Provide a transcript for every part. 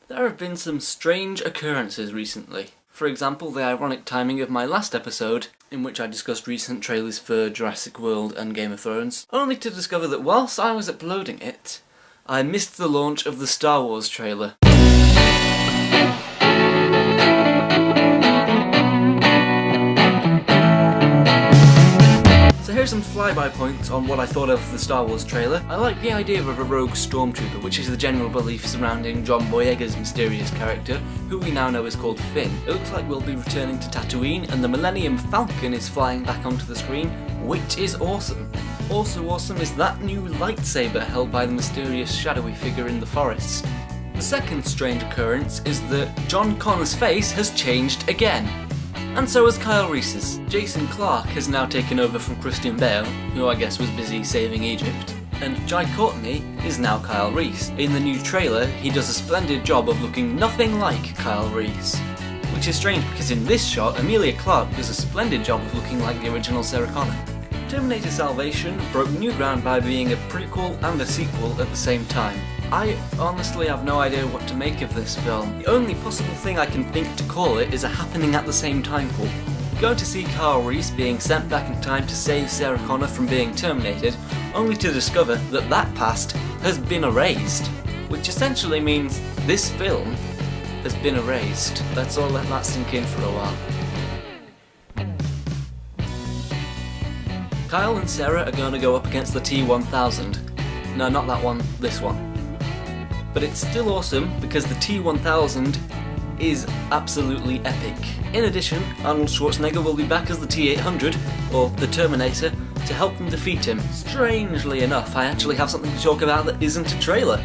There have been some strange occurrences recently. For example, the ironic timing of my last episode, in which I discussed recent trailers for Jurassic World and Game of Thrones, only to discover that whilst I was uploading it, I missed the launch of the Star Wars trailer. So here's some flyby points on what I thought of the Star Wars trailer. I like the idea of a rogue stormtrooper, which is the general belief surrounding John Boyega's mysterious character, who we now know is called Finn. It looks like we'll be returning to Tatooine, and the Millennium Falcon is flying back onto the screen, which is awesome. Also awesome is that new lightsaber held by the mysterious shadowy figure in the forest. The second strange occurrence is that John Connor's face has changed again. And so has Kyle Reese's. Jason Clarke has now taken over from Christian Bale, who I guess was busy saving Egypt. And Jai Courtney is now Kyle Reese. In the new trailer, he does a splendid job of looking nothing like Kyle Reese. Which is strange because in this shot, Emilia Clarke does a splendid job of looking like the original Sarah Connor. Terminator Salvation broke new ground by being a prequel and a sequel at the same time. I honestly have no idea what to make of this film. The only possible thing I can think to call it is a Happening-At-The-Same-Time-Quels. Going to see Kyle Reese being sent back in time to save Sarah Connor from being terminated, only to discover that that past has been erased. Which essentially means this film has been erased. Let's all let that sink in for a while. Kyle and Sarah are going to go up against the T-1000. No, not that one, this one. But it's still awesome because the T-1000 is absolutely epic. In addition, Arnold Schwarzenegger will be back as the T-800, or the Terminator, to help them defeat him. Strangely enough, I actually have something to talk about that isn't a trailer.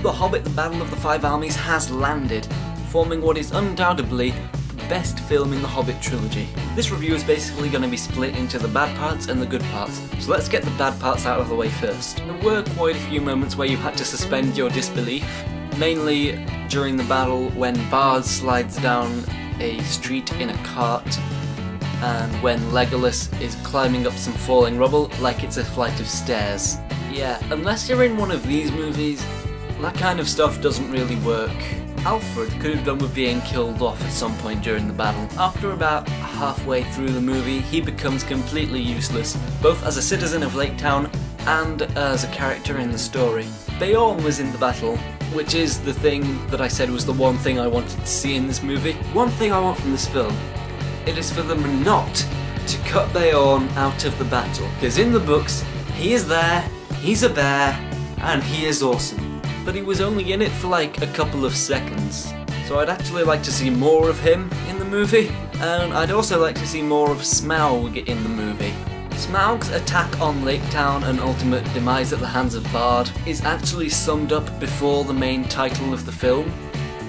The Hobbit The Battle of the Five Armies has landed, forming what is undoubtedly best film in the Hobbit trilogy. This review is basically going to be split into the bad parts and the good parts, so let's get the bad parts out of the way first. There were quite a few moments where you had to suspend your disbelief, mainly during the battle when Bard slides down a street in a cart, and when Legolas is climbing up some falling rubble like it's a flight of stairs. Yeah, unless you're in one of these movies, that kind of stuff doesn't really work. Alfred could have done with being killed off at some point during the battle. After about halfway through the movie, he becomes completely useless, both as a citizen of Lake Town and as a character in the story. Beorn was in the battle, which is the thing that I said was the one thing I wanted to see in this movie. One thing I want from this film, it is for them not to cut Beorn out of the battle, because in the books, he is there, he's a bear, and he is awesome. But he was only in it for like a couple of seconds. So I'd actually like to see more of him in the movie, and I'd also like to see more of Smaug in the movie. Smaug's attack on Lake Town and ultimate demise at the hands of Bard is actually summed up before the main title of the film.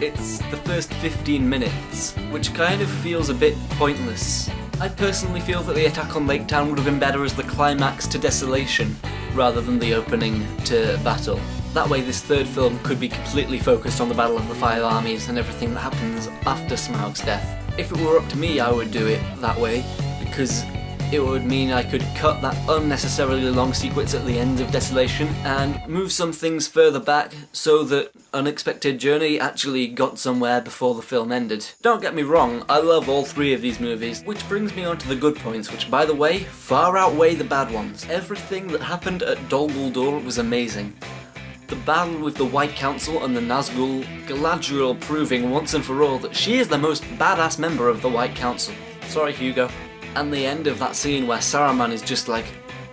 It's the first 15 minutes, which kind of feels a bit pointless. I personally feel that the attack on Lake Town would have been better as the climax to Desolation, rather than the opening to battle. That way this third film could be completely focused on the Battle of the Five Armies and everything that happens after Smaug's death. If it were up to me, I would do it that way, because it would mean I could cut that unnecessarily long sequence at the end of Desolation and move some things further back so that Unexpected Journey actually got somewhere before the film ended. Don't get me wrong, I love all three of these movies, which brings me on to the good points, which by the way, far outweigh the bad ones. Everything that happened at Dol Guldur was amazing. The battle with the White Council and the Nazgul, Galadriel proving once and for all that she is the most badass member of the White Council. Sorry, Hugo. And the end of that scene where Saruman is just like,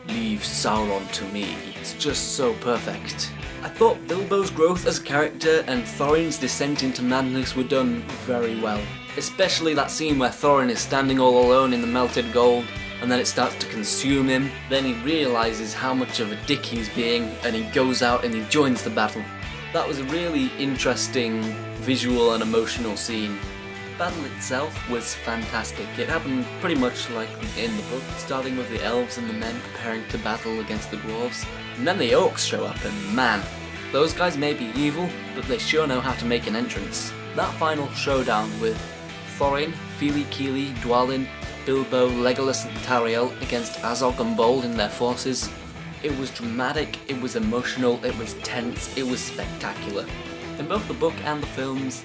"Leave Sauron to me." It's just so perfect. I thought Bilbo's growth as a character and Thorin's descent into madness were done very well. Especially that scene where Thorin is standing all alone in the melted gold, and then it starts to consume him. Then he realises how much of a dick he's being, and he goes out and he joins the battle. That was a really interesting visual and emotional scene. The battle itself was fantastic. It happened pretty much like in the book, starting with the elves and the men preparing to battle against the dwarves. And then the orcs show up, and man, those guys may be evil, but they sure know how to make an entrance. That final showdown with Thorin, Fili Kili, Dwalin, Bilbo, Legolas and Tariel against Azog and Bold and their forces It was dramatic, it was emotional, it was tense, it was spectacular. In both the book and the films,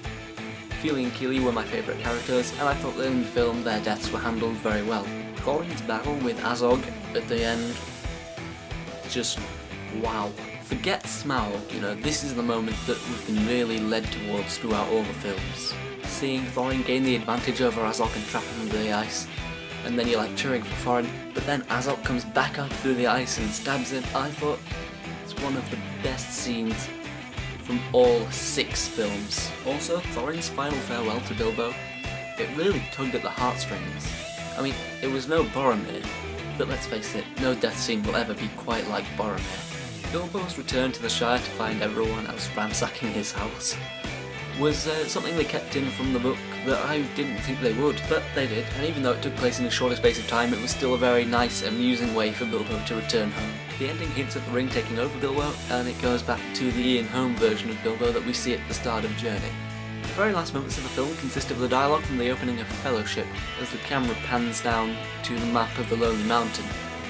Feely and Keely were my favourite characters, and I thought that in the film their deaths were handled very well. Thorin's battle with Azog at the end, just wow. Forget Smaug, you know, this is the moment that we've been really led towards throughout all the films. Seeing Thorin gain the advantage over Azog and trap him under the ice, and then you're like cheering for Thorin, but then Azog comes back up through the ice and stabs him. I thought it's one of the best scenes from all 6 films. Also, Thorin's final farewell to Bilbo, it really tugged at the heartstrings. I mean, it was no Boromir, but let's face it, no death scene will ever be quite like Boromir. Bilbo's return to the Shire to find everyone else ransacking his house was something they kept in from the book that I didn't think they would, but they did, and even though it took place in a shorter space of time, it was still a very nice, amusing way for Bilbo to return home. The ending hints at the ring taking over Bilbo, and it goes back to the Ian Holm version of Bilbo that we see at the start of Journey. The very last moments of the film consist of the dialogue from the opening of Fellowship, as the camera pans down to the map of the Lonely Mountain,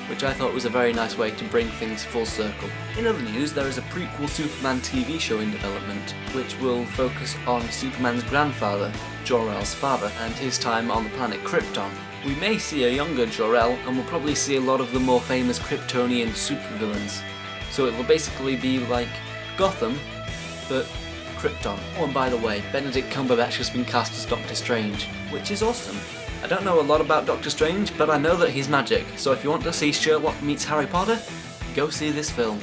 which I thought was a very nice way to bring things full circle. In other news, there is a prequel Superman TV show in development, which will focus on Superman's grandfather, Jor-El's father, and his time on the planet Krypton. We may see a younger Jor-El, and we'll probably see a lot of the more famous Kryptonian supervillains. So it will basically be like Gotham, but Krypton. Oh, and by the way, Benedict Cumberbatch has been cast as Doctor Strange, which is awesome. I don't know a lot about Doctor Strange, but I know that he's magic, so if you want to see Sherlock meets Harry Potter, go see this film.